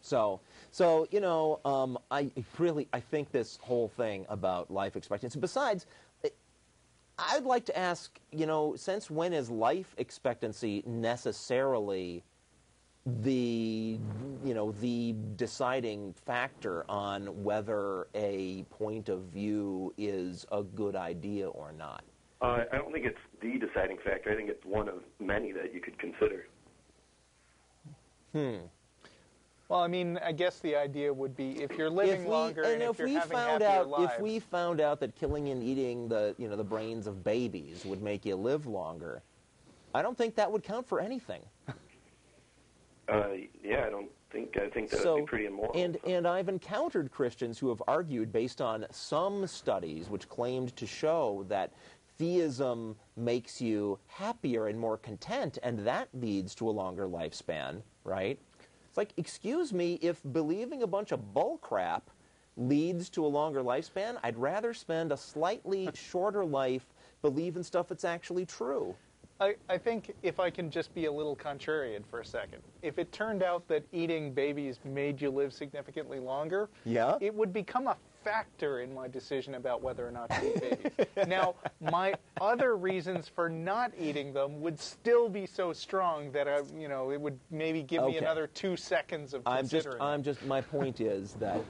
So I think this whole thing about life expectancy. Besides, I'd like to ask, since when is life expectancy necessarily the deciding factor on whether a point of view is a good idea or not? I don't think it's the deciding factor. I think it's one of many that you could consider. Well, I mean, I guess the idea would be if you're living longer and if you're having happier lives. If we found out that killing and eating the brains of babies would make you live longer, I don't think that would count for anything. I think that would be pretty immoral. And I've encountered Christians who have argued based on some studies which claimed to show that theism makes you happier and more content, and that leads to a longer lifespan, right? It's like, excuse me, if believing a bunch of bull crap leads to a longer lifespan, I'd rather spend a slightly shorter life believing stuff that's actually true. I think if I can just be a little contrarian for a second, if it turned out that eating babies made you live significantly longer, it would become a factor in my decision about whether or not to eat babies. Now, my other reasons for not eating them would still be so strong that it would maybe give me another 2 seconds of considering. My point is that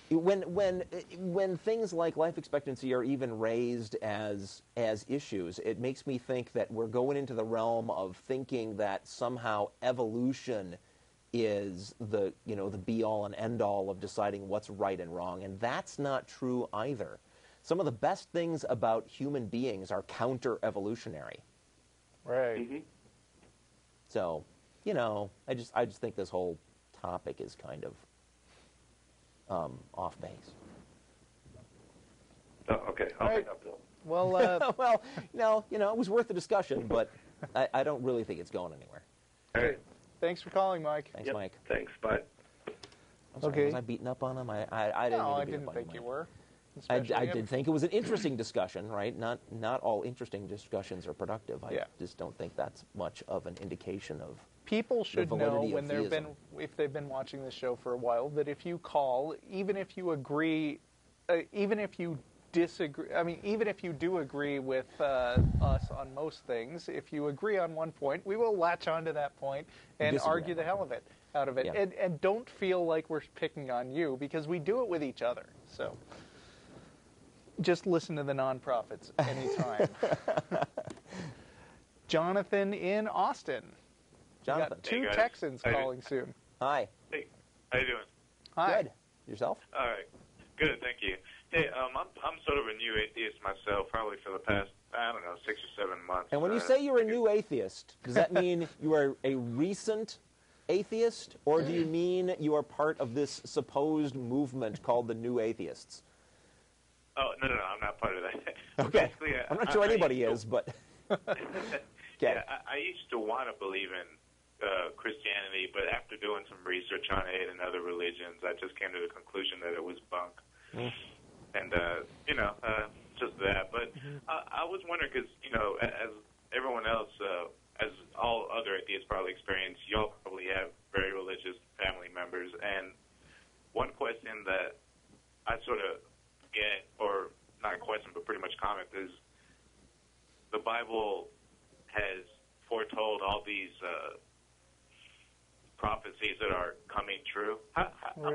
when things like life expectancy are even raised as issues, it makes me think that we're going into the realm of thinking that somehow evolution is the be all and end all of deciding what's right and wrong, and that's not true either. Some of the best things about human beings are counter evolutionary. Right. Mm-hmm. So, I just think this whole topic is kind of off base. Oh, okay. I'll hang up, Bill. Well, no, it was worth the discussion, but I don't really think it's going anywhere. All right. Thanks for calling, Mike. Thanks, Mike. Thanks. Bye. I'm sorry, was I beating up on him? I didn't think you were. I did think it was an interesting discussion, right? Not all interesting discussions are productive. I just don't think that's much of an indication of people should know when if they've been watching this show for a while, that if you call, even if you agree, even if you disagree, even if you do agree with us on most things, if you agree on one point, we will latch on to that point and argue the hell out of it. Yeah. And don't feel like we're picking on you, because we do it with each other. So just listen to the non-profits anytime. Jonathan in Austin. Jonathan. Got two Texans calling soon. Hi. Hey, how you doing? Hi. Good. Yourself? All right. Good, thank you. Hey, I'm sort of a new atheist myself, probably for the past, 6 or 7 months. And when you say you're a new atheist, does that mean you are a recent atheist, or do you mean you are part of this supposed movement called the New Atheists? Oh, no, I'm not part of that. Okay. I'm not sure anybody is, but... Okay. Yeah, I used to want to believe in Christianity, but after doing some research on it and other religions, I just came to the conclusion that it was bunk. And, just that. But I was wondering, because, as everyone else, as all other atheists probably experience, y'all probably have very religious family members. And one question that I sort of get, or not a question, but pretty much comment, is the Bible has foretold all these prophecies that are coming true. I'm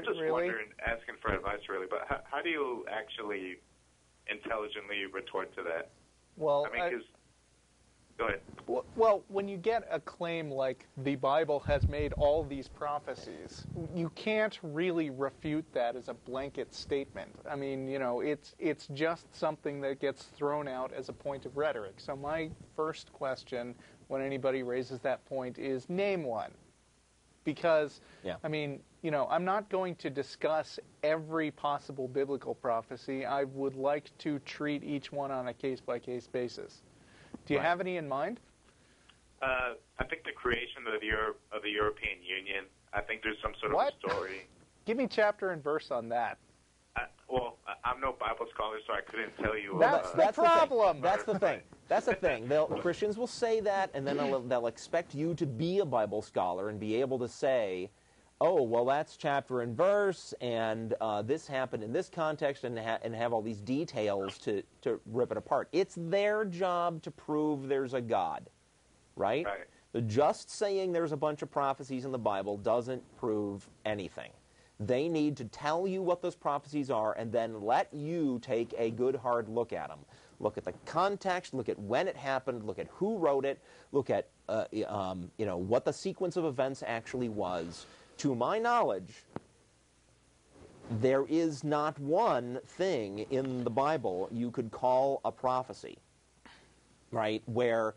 just wondering, asking for advice really, but how do you actually intelligently retort to that? Well, go ahead. Well, when you get a claim like the Bible has made all these prophecies, you can't really refute that as a blanket statement. I mean, it's just something that gets thrown out as a point of rhetoric. So my first question when anybody raises that point is, name one. Because, I'm not going to discuss every possible biblical prophecy. I would like to treat each one on a case-by-case basis. Do you have any in mind? I think the creation of the European Union. I think there's some sort of story. Give me chapter and verse on that. I'm no Bible scholar, so I couldn't tell you. That's the problem. That's the thing. That's the thing. Christians will say that, and then they'll expect you to be a Bible scholar and be able to say, oh, well, that's chapter and verse, and this happened in this context, and have all these details to rip it apart. It's their job to prove there's a God, right? Just saying there's a bunch of prophecies in the Bible doesn't prove anything. They need to tell you what those prophecies are and then let you take a good hard look at them. Look at the context, look at when it happened, look at who wrote it, look at what the sequence of events actually was. To my knowledge, there is not one thing in the Bible you could call a prophecy, right, where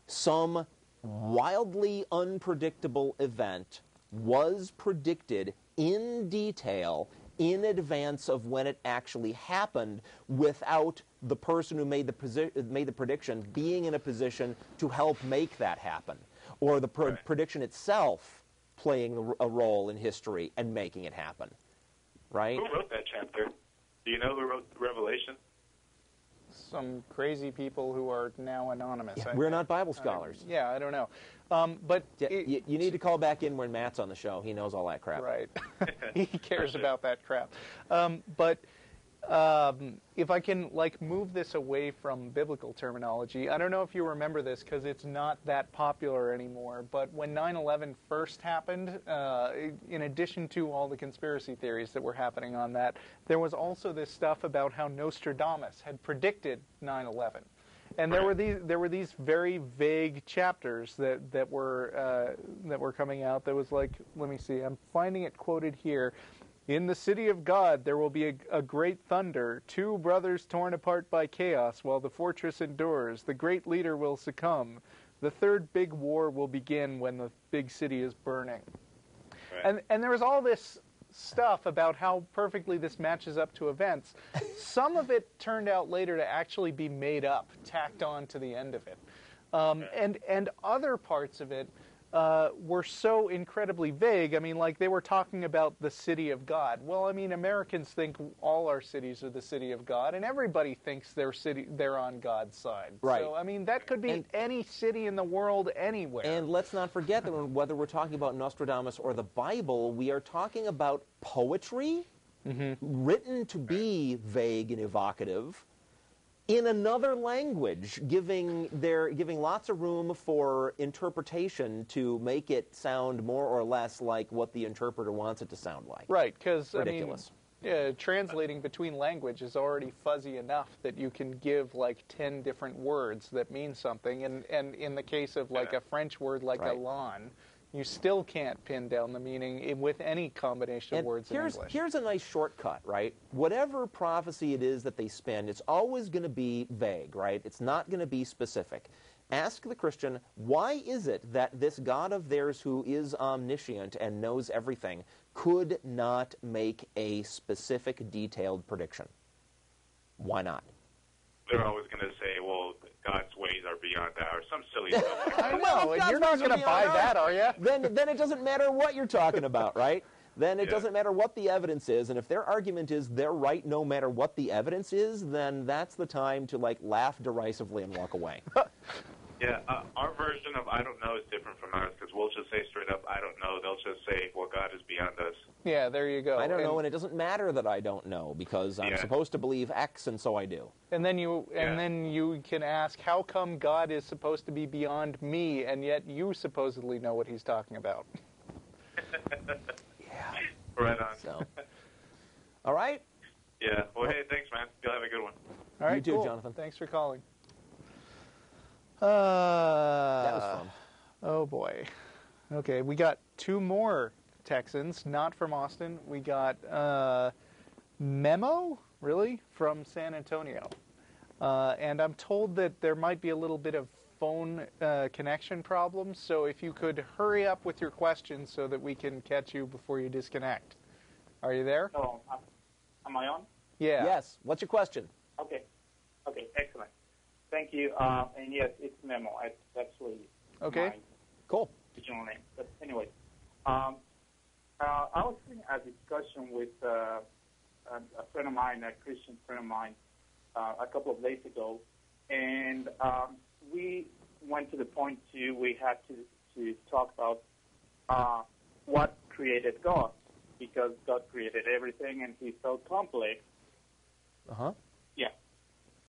some wildly unpredictable event was predicted in detail in advance of when it actually happened without the person who made the prediction being in a position to help make that happen, or the prediction itself playing a role in history and making it happen, right? Who wrote that chapter? Do you know who wrote Revelation? Some crazy people who are now anonymous. Yeah, we're not Bible scholars. I don't know. But you need to call back in when Matt's on the show. He knows all that crap. Right. He cares about that crap. But if I can move this away from biblical terminology, I don't know if you remember this because it's not that popular anymore, but when 9/11 first happened, in addition to all the conspiracy theories that were happening on that, there was also this stuff about how Nostradamus had predicted 9/11. And there were these very vague chapters that were coming out. That was like, let me see, I'm finding it quoted here. In the city of God, there will be a great thunder, 2 brothers torn apart by chaos while the fortress endures. The great leader will succumb. The third big war will begin when the big city is burning. Right. And there was all this stuff about how perfectly this matches up to events. Some of it turned out later to actually be made up, tacked on to the end of it. And other parts of it were so incredibly vague. I mean, they were talking about the city of God. Well, I mean, Americans think all our cities are the city of God, and everybody thinks they're on God's side. Right. So, I mean, that could be any city in the world anywhere. And let's not forget that whether we're talking about Nostradamus or the Bible, we are talking about poetry written to be vague and evocative, in another language, giving lots of room for interpretation to make it sound more or less like what the interpreter wants it to sound like. Right, because ridiculous. Translating between language is already fuzzy enough that you can give 10 different words that mean something, and in the case of a French word like Elan, you still can't pin down the meaning with any combination of words in English. Here's a nice shortcut, right? Whatever prophecy it is that they spin, it's always going to be vague, right? It's not going to be specific. Ask the Christian, why is it that this God of theirs who is omniscient and knows everything could not make a specific, detailed prediction? Why not? They're always going to say, well, God's ways are beyond ours. Some silly stuff. I know, and you're not going to buy that, are you? Then it doesn't matter what you're talking about, right? Then it doesn't matter what the evidence is, and if their argument is they're right no matter what the evidence is, then that's the time to laugh derisively and walk away. Our version of I don't know is different from ours because we'll just say straight up, I don't know. They'll just say, well, God is beyond us. Yeah, there you go. I don't know, and it doesn't matter that I don't know because I'm supposed to believe X, and so I do. And then you can ask, how come God is supposed to be beyond me, and yet you supposedly know what he's talking about? Right on. So, all right? Yeah. Well, hey, thanks, man. You'll have a good one. All right, you too, cool. Jonathan. Thanks for calling. That was fun. Oh, boy. Okay, we got 2 more Texans, not from Austin. We got Memo, really, from San Antonio. And I'm told that there might be a little bit of phone connection problems, so if you could hurry up with your questions so that we can catch you before you disconnect. Are you there? Oh, am I on? Yeah. Yes. What's your question? Okay, excellent. Thank you. And yes, it's Memo. It's actually my cool original name. But anyway, I was having a discussion with a friend of mine, a Christian friend of mine, a couple of days ago, and we went to the point we had to talk about what created God because God created everything and he's so complex. Uh-huh.